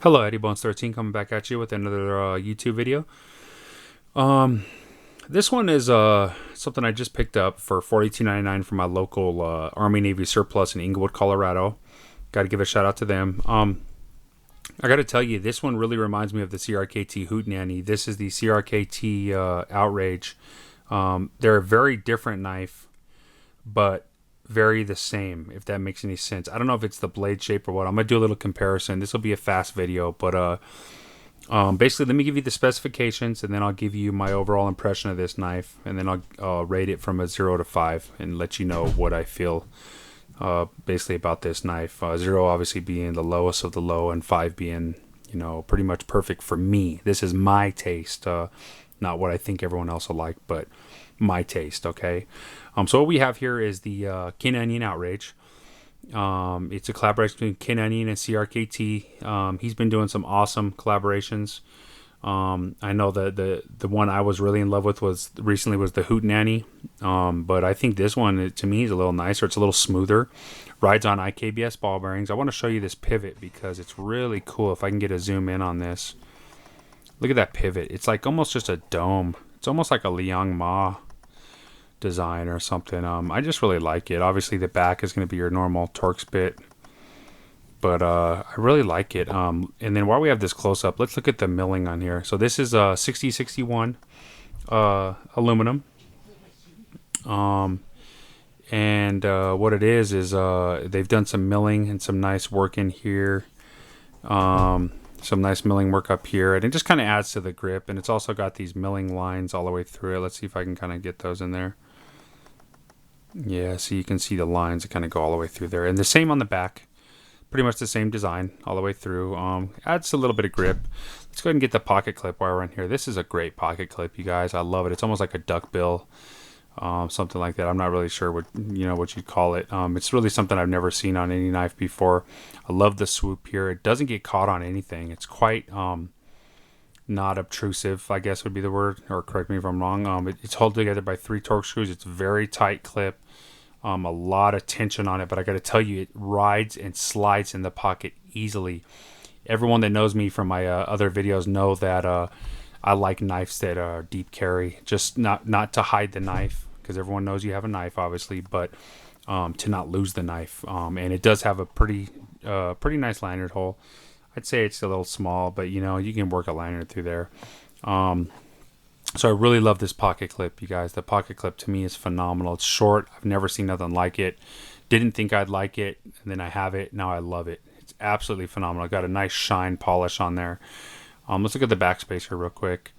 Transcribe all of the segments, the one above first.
Hello, Eddie Bones 13 coming back at you with another YouTube video. Um, this one is something I just picked up for $42.99 from my local Army Navy surplus in Inglewood, Colorado. Got to give a shout out to them. I got to tell you, this one really reminds me of the CRKT Hootenanny. This is the CRKT Outrage. They're a very different knife, but very the same, if that makes any sense. I don't know if it's the blade shape or what. I'm gonna do a little comparison. This will be a fast video, but basically let me give you the specifications and then I'll give you my overall impression of this knife, and then I'll rate it from a 0 to 5 and let you know what I feel basically about this knife. 0 obviously being the lowest of the low and 5 being, you know, pretty much perfect for me. This is my taste, not what I think everyone else will like, but my taste. Okay. So what we have here is the Kin Onion Outrage. It's a collaboration between Kin Onion and CRKT. He's been doing some awesome collaborations. I know that the one I was really in love with was the Hootenanny. But I think this one, to me, is a little nicer. It's a little smoother. Rides on IKBS ball bearings. I want to show you this pivot because it's really cool. If I can get a zoom in on this, look at that pivot. It's like almost just a dome. It's almost like a Liang Ma design or something. I just really like it. Obviously the back is going to be your normal Torx bit, but I really like it. And then while we have this close up, let's look at the milling on here. So this is 6061 aluminum, and what it is they've done some milling and some nice work in here, some nice milling work up here, and it just kind of adds to the grip. And it's also got these milling lines all the way through it. Let's see if I can kind of get those in there. Yeah, so you can see the lines that kind of go all the way through there. And the same on the back. Pretty much the same design all the way through. Adds a little bit of grip. Let's go ahead and get the pocket clip while we're in here. This is a great pocket clip, you guys. I love it. It's almost like a duck bill, something like that. I'm not really sure what you'd call it. It's really something I've never seen on any knife before. I love the swoop here. It doesn't get caught on anything. It's quite not obtrusive, I guess would be the word, or correct me if I'm wrong. It's held together by 3 Torx screws. It's a very tight clip. A lot of tension on it, but I got to tell you, it rides and slides in the pocket easily. Everyone that knows me from my other videos know that I like knives that are deep carry, just not to hide the knife, because everyone knows you have a knife, obviously, but to not lose the knife. And it does have a pretty nice lanyard hole. I'd say it's a little small, but you can work a lanyard through there. So I really love this pocket clip, you guys. The pocket clip to me is phenomenal. It's short. I've never seen nothing like it. Didn't think I'd like it, and then I have it. Now I love it. It's absolutely phenomenal. Got a nice shine polish on there. Let's look at the backspace here real quick.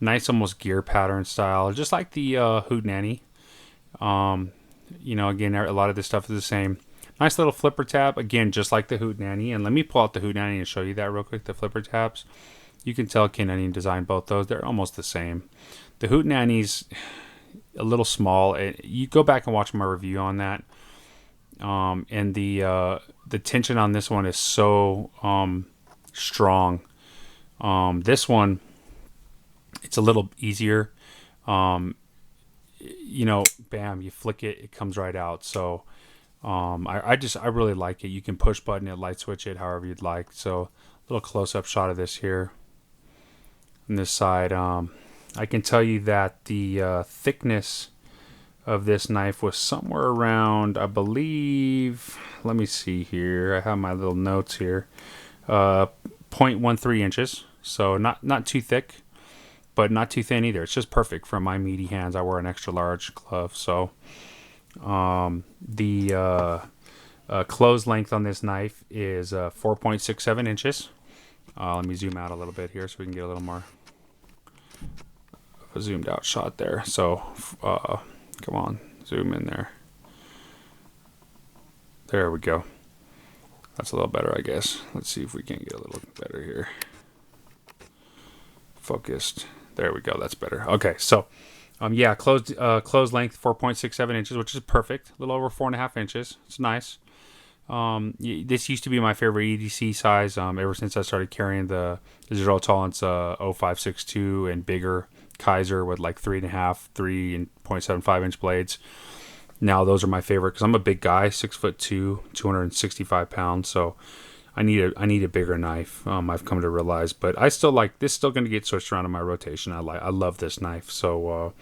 Nice, almost gear pattern style, just like the Hootenanny. Again, a lot of this stuff is the same. Nice little flipper tab, again, just like the Hootenanny. And let me pull out the Hootenanny and show you that real quick. The flipper tabs. You can tell Kin Onion designed both those. They're almost the same. The Hootenanny's a little small. You go back and watch my review on that. And the tension on this one is so strong. This one, it's a little easier. Bam, you flick it, it comes right out. So I really like it. You can push button it, light switch it, however you'd like. So a little close-up shot of this here. On this side, I can tell you that the thickness of this knife was somewhere around, I believe, let me see here, I have my little notes here, 0.13 inches, so not too thick, but not too thin either. It's just perfect for my meaty hands. I wear an extra large glove. So the close length on this knife is 4.67 inches. Let me zoom out a little bit here so we can get a little more of a zoomed out shot there. So come on, zoom in there. There we go. That's a little better, I guess. Let's see if we can get a little better here. Focused. There we go. That's better. Okay, so closed length 4.67 inches, which is perfect. A little over 4.5 inches. It's nice. This used to be my favorite EDC size ever since I started carrying the zero tolerance 0562 and bigger Kaiser with like 3.5, 3.75 inch blades. Now those are my favorite because I'm a big guy, 6'2", 265 pounds. So I need a bigger knife. I've come to realize, but I still like this. Still going to get switched around in my rotation. I love this knife. So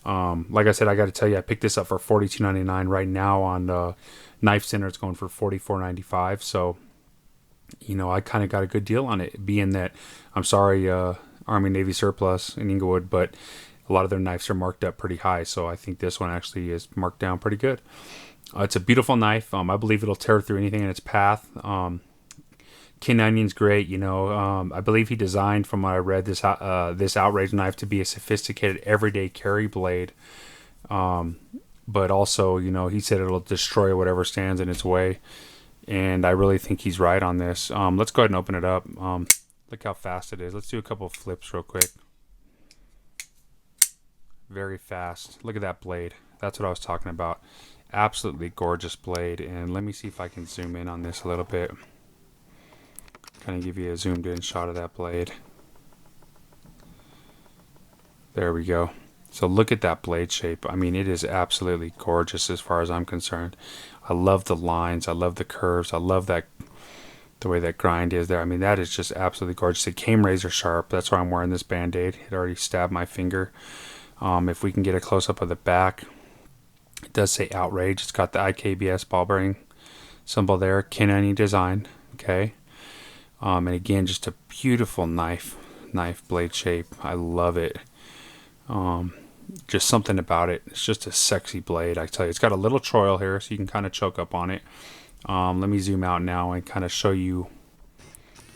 like I said, I got to tell you, I picked this up for $42.99 right now on Knife Center. It's going for $44.95. So I kind of got a good deal on it, being that I'm sorry, Army Navy surplus in Inglewood, but a lot of their knives are marked up pretty high. So I think this one actually is marked down pretty good. It's a beautiful knife. I believe it'll tear through anything in its path. Ken Onion's great. I believe he designed, from what I read, this OUTRAGE knife to be a sophisticated everyday carry blade. But also, he said it'll destroy whatever stands in its way. And I really think he's right on this. Let's go ahead and open it up. Look how fast it is. Let's do a couple of flips real quick. Very fast. Look at that blade. That's what I was talking about. Absolutely gorgeous blade. And let me see if I can zoom in on this a little bit. Kind of give you a zoomed in shot of that blade. There we go. So look at that blade shape. I mean, it is absolutely gorgeous as far as I'm concerned. I love the lines. I love the curves. I love the way that grind is there. I mean, that is just absolutely gorgeous. It came razor sharp. That's why I'm wearing this Band-Aid. It already stabbed my finger. If we can get a close-up of the back, it does say OUTRAGE. It's got the IKBS ball bearing symbol there. Ken Onion design. Okay. And again, just a beautiful knife blade shape. I love it. Just something about it. It's just a sexy blade. I tell you, it's got a little choil here, so you can kind of choke up on it. Let me zoom out now and kind of show you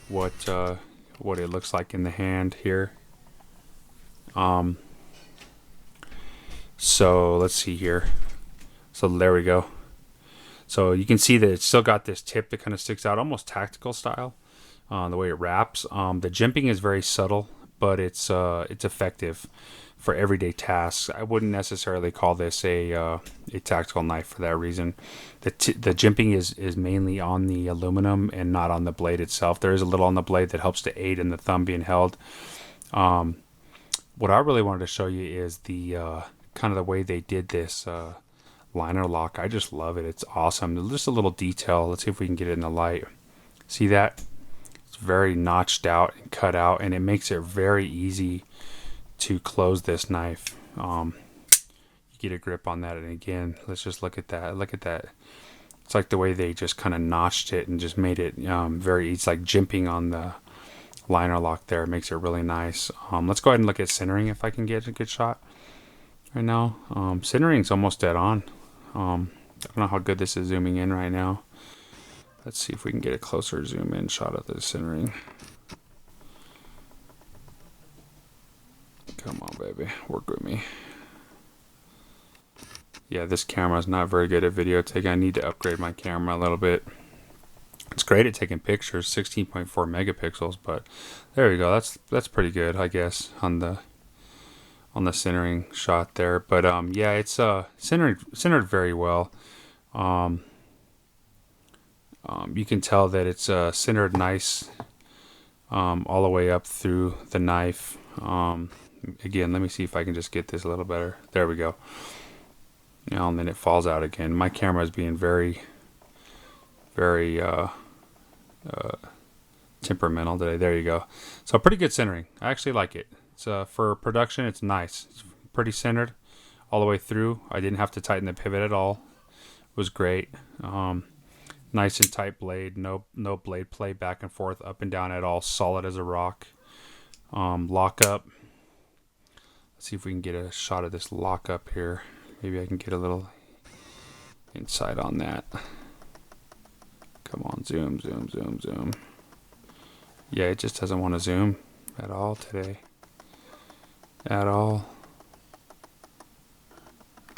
what it looks like in the hand here. So let's see here. So there we go. So you can see that it's still got this tip that kind of sticks out, almost tactical style. The way it wraps. The jimping is very subtle, but it's effective for everyday tasks. I wouldn't necessarily call this a tactical knife for that reason. The jimping is mainly on the aluminum and not on the blade itself. There is a little on the blade that helps to aid in the thumb being held. What I really wanted to show you is the kind of the way they did this liner lock. I just love it. It's awesome. Just a little detail. Let's see if we can get it in the light. See that? It's very notched out and cut out, and it makes it very easy to close this knife. You get a grip on that, and again, let's just look at that. Look at that. It's like the way they just kind of notched it and just made it it's like jimping on the liner lock there. It makes it really nice. Let's go ahead and look at centering if I can get a good shot right now. Centering's almost dead on. I don't know how good this is zooming in right now. Let's see if we can get a closer zoom in shot of the centering. Come on, baby. Work with me. Yeah, this camera is not very good at video taking. I need to upgrade my camera a little bit. It's great at taking pictures, 16.4 megapixels, but there you go. That's pretty good, I guess, on the centering shot there. But yeah, it's centered very well. You can tell that it's centered nice all the way up through the knife. Again, let me see if I can just get this a little better. There we go. And then it falls out again. My camera is being very, very temperamental today. There you go. So pretty good centering. I actually like it. It's for production, it's nice. It's pretty centered all the way through. I didn't have to tighten the pivot at all. It was great. Nice and tight blade. No blade play back and forth, up and down at all. Solid as a rock. Lock up. Let's see if we can get a shot of this lock up here. Maybe I can get a little insight on that. Come on, zoom, zoom, zoom, zoom. Yeah, it just doesn't want to zoom at all today. At all.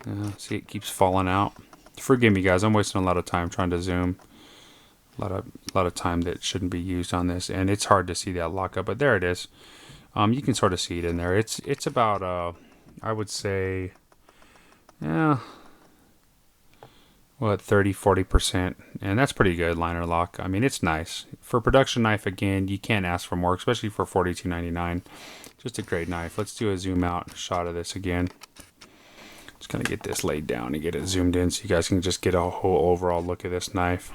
Yeah, see, it keeps falling out. Forgive me, guys. I'm wasting a lot of time trying to zoom. A lot of time that shouldn't be used on this, and it's hard to see that lockup. But there it is. You can sort of see it in there. It's about I would say, yeah, what, 30-40%, and that's pretty good liner lock. I mean, it's nice for a production knife. Again, you can't ask for more, especially for $42.99. Just a great knife. Let's do a zoom out shot of this again. Just gonna get this laid down and get it zoomed in so you guys can just get a whole overall look at this knife.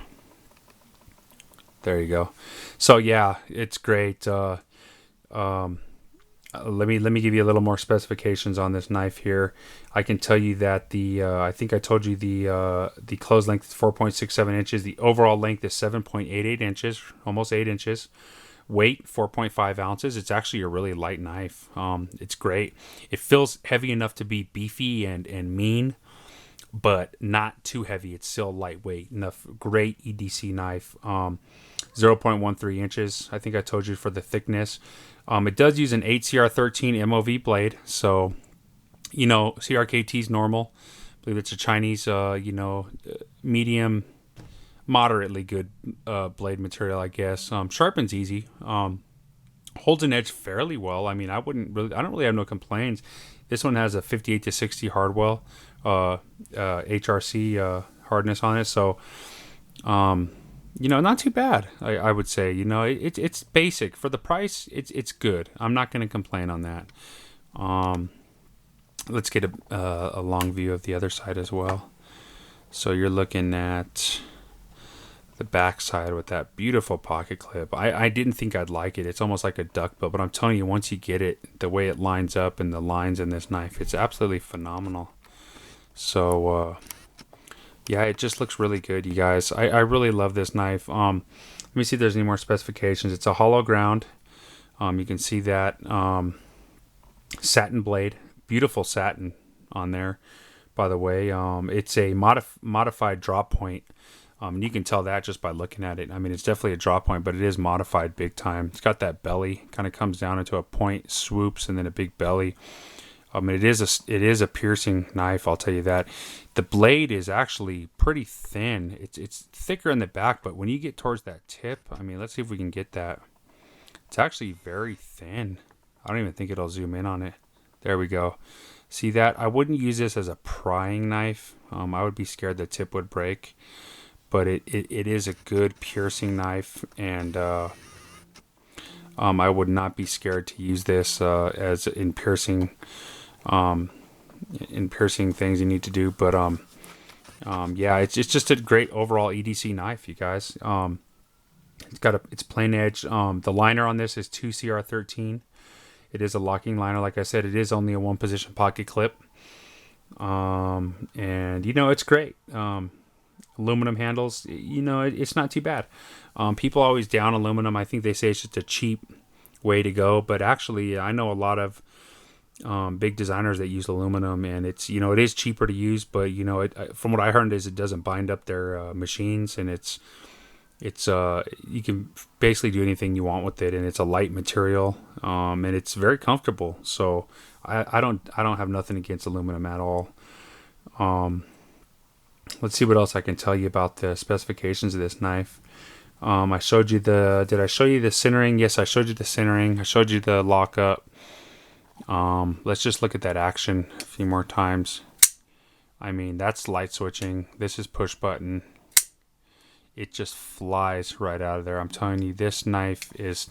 There you go. So yeah, it's great. Let me give you a little more specifications on this knife here. I can tell you that the I think I told you the close length is 4.67 inches. The overall length is 7.88 inches, almost 8 inches. Weight 4.5 ounces. It's actually a really light knife. It's great. It feels heavy enough to be beefy and mean, but not too heavy. It's still lightweight enough. Great EDC knife. 0.13 inches. I think I told you for the thickness. It does use an 8CR13 MOV blade, so CRKT is normal. I believe it's a Chinese, medium, moderately good blade material, I guess. Sharpens easy. Holds an edge fairly well. I mean, I don't really have no complaints. This one has a 58 to 60 hardwell, HRC hardness on it, so not too bad. I would say. It's basic for the price. It's good. I'm not going to complain on that. Let's get a long view of the other side as well. So you're looking at the back side with that beautiful pocket clip. I didn't think I'd like it. It's almost like a duckbill, but I'm telling you, once you get it, the way it lines up and the lines in this knife, it's absolutely phenomenal. So yeah, it just looks really good, you guys. I really love this knife. Let me see if there's any more specifications. It's a hollow ground. You can see that satin blade, beautiful satin on there. By the way, it's a modified drop point. And you can tell that just by looking at it. I mean, it's definitely a drop point, but it is modified big time. It's got that belly, kind of comes down into a point, swoops, and then a big belly. It is a piercing knife, I'll tell you that. The blade is actually pretty thin. It's thicker in the back, but when you get towards that tip, I mean, let's see if we can get that. It's actually very thin. I don't even think it'll zoom in on it. There we go. See that? I wouldn't use this as a prying knife. I would be scared the tip would break. But it is a good piercing knife, and I would not be scared to use this as in piercing things you need to do. But yeah, it's just a great overall EDC knife, you guys. It's plain edge. The liner on this is 2CR13. It is a locking liner. Like I said, it is only a one position pocket clip. And it's great. Aluminum handles, it's not too bad. People always down aluminum. I think they say it's just a cheap way to go, but actually I know a lot of big designers that use aluminum, and it's it is cheaper to use, but from what I heard is it doesn't bind up their machines, and it's you can basically do anything you want with it, and it's a light material, and it's very comfortable. So I don't have nothing against aluminum at all. Let's see what else I can tell you about the specifications of this knife. I showed you did I show you the centering? Yes, I showed you the centering. I showed you the lockup. Let's just look at that action a few more times. I mean, that's light switching. This is push button. It just flies right out of there. I'm telling you, this knife is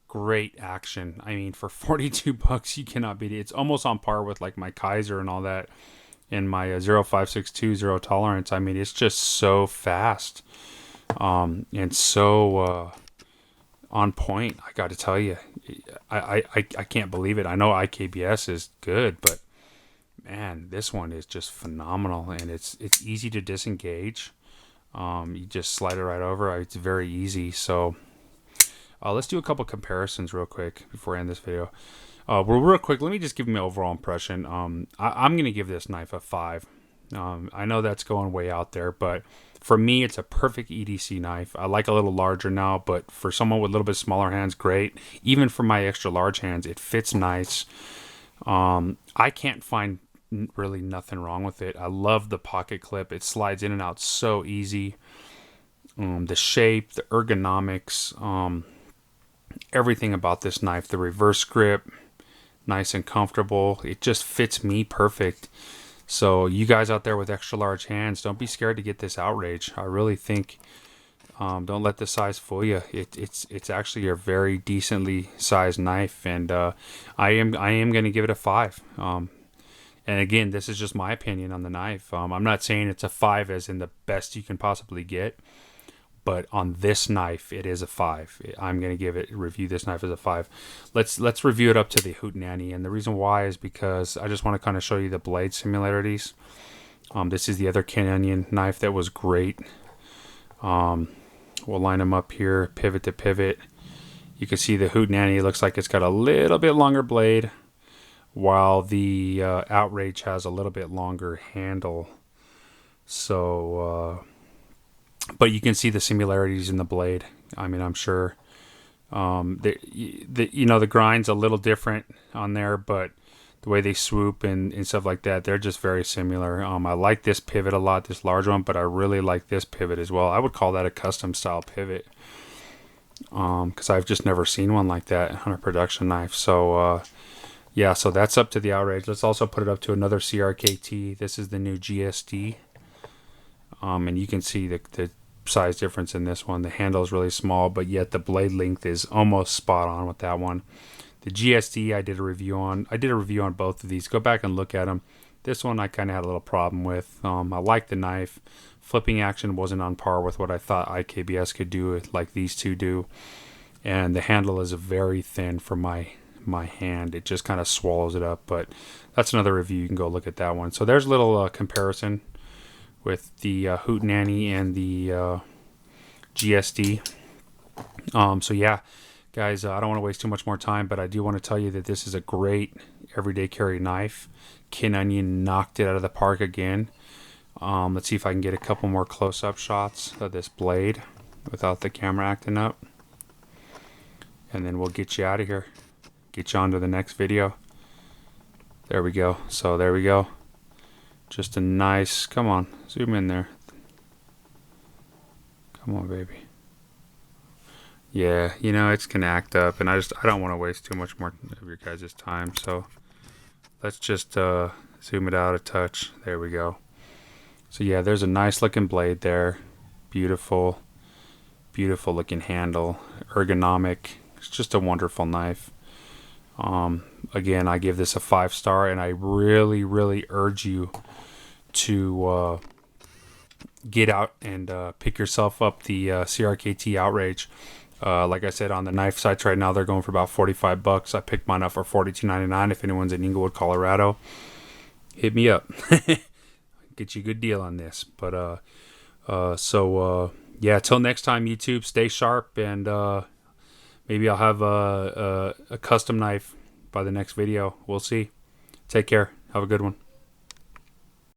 great action. I mean, for $42, you cannot beat it. It's almost on par with like my Kaiser and all that. And my 0562 zero tolerance. I mean, it's just so fast and so on point. I got to tell you, I can't believe it. I know IKBS is good, but man, this one is just phenomenal, and it's easy to disengage. You just slide it right over. It's very easy. So let's do a couple comparisons real quick before I end this video. Well, real quick, let me just give you my overall impression. I'm going to give this knife a 5. I know that's going way out there, but for me, it's a perfect EDC knife. I like a little larger now, but for someone with a little bit smaller hands, great. Even for my extra large hands, it fits nice. I can't find really nothing wrong with it. I love the pocket clip. It slides in and out so easy. The shape, the ergonomics, everything about this knife, the reverse grip, nice and comfortable. It just fits me perfect. So you guys out there with extra large hands, don't be scared to get this Outrage. I really think don't let the size fool you. It's actually a very decently sized knife, and I am going to give it a 5. And again, this is just my opinion on the knife. I'm not saying it's a 5 as in the best you can possibly get, but on this knife it is a 5. I'm going to review this knife as a 5. Let's review it up to the Hootenanny, and the reason why is because I just want to kind of show you the blade similarities. This is the other Canyon knife that was great. We'll line them up here, pivot to pivot. You can see the Hootenanny looks like it's got a little bit longer blade, while the Outrage has a little bit longer handle. So, but you can see the similarities in the blade. I mean, I'm sure the grind's a little different on there, but the way they swoop and stuff like that, they're just very similar. I like this pivot a lot, this large one, but I really like this pivot as well. I would call that a custom style pivot, because I've just never seen one like that on a production knife. So yeah, so that's up to the Outrage. Let's also put it up to another CRKT. This is the new GSD, and you can see the size difference in this one. The handle is really small, but yet the blade length is almost spot on with that one. The GSD I did a review on. I did a review on both of these. Go back and look at them. This one I kind of had a little problem with. I like the knife. Flipping action wasn't on par with what I thought IKBS could do, like these two do. And the handle is very thin for my hand. It just kind of swallows it up. But that's another review. You can go look at that one. So there's a little comparison with the Hootenanny and the GSD. So yeah. Guys, I don't want to waste too much more time, but I do want to tell you that this is a great everyday carry knife. Canyon knocked it out of the park again. Let's see if I can get a couple more close-up shots of this blade without the camera acting up. And then we'll get you out of here. Get you on to the next video. There we go. So there we go. Just a nice, come on, zoom in there. Come on, baby. Yeah, you know, it's gonna act up, and I don't want to waste too much more of your guys' time, so let's just zoom it out a touch. There we go. So yeah, there's a nice looking blade there. Beautiful, beautiful looking handle. Ergonomic. It's just a wonderful knife. Again, I give this a 5-star, and I really, really urge you to get out and pick yourself up the CRKT Outrage. Like I said, on the knife sites right now, they're going for about $45. I picked mine up for $42.99. If anyone's in Inglewood, Colorado, hit me up. Get you a good deal on this. But yeah, till next time, YouTube, stay sharp, and maybe I'll have a custom knife by the next video. We'll see. Take care. Have a good one.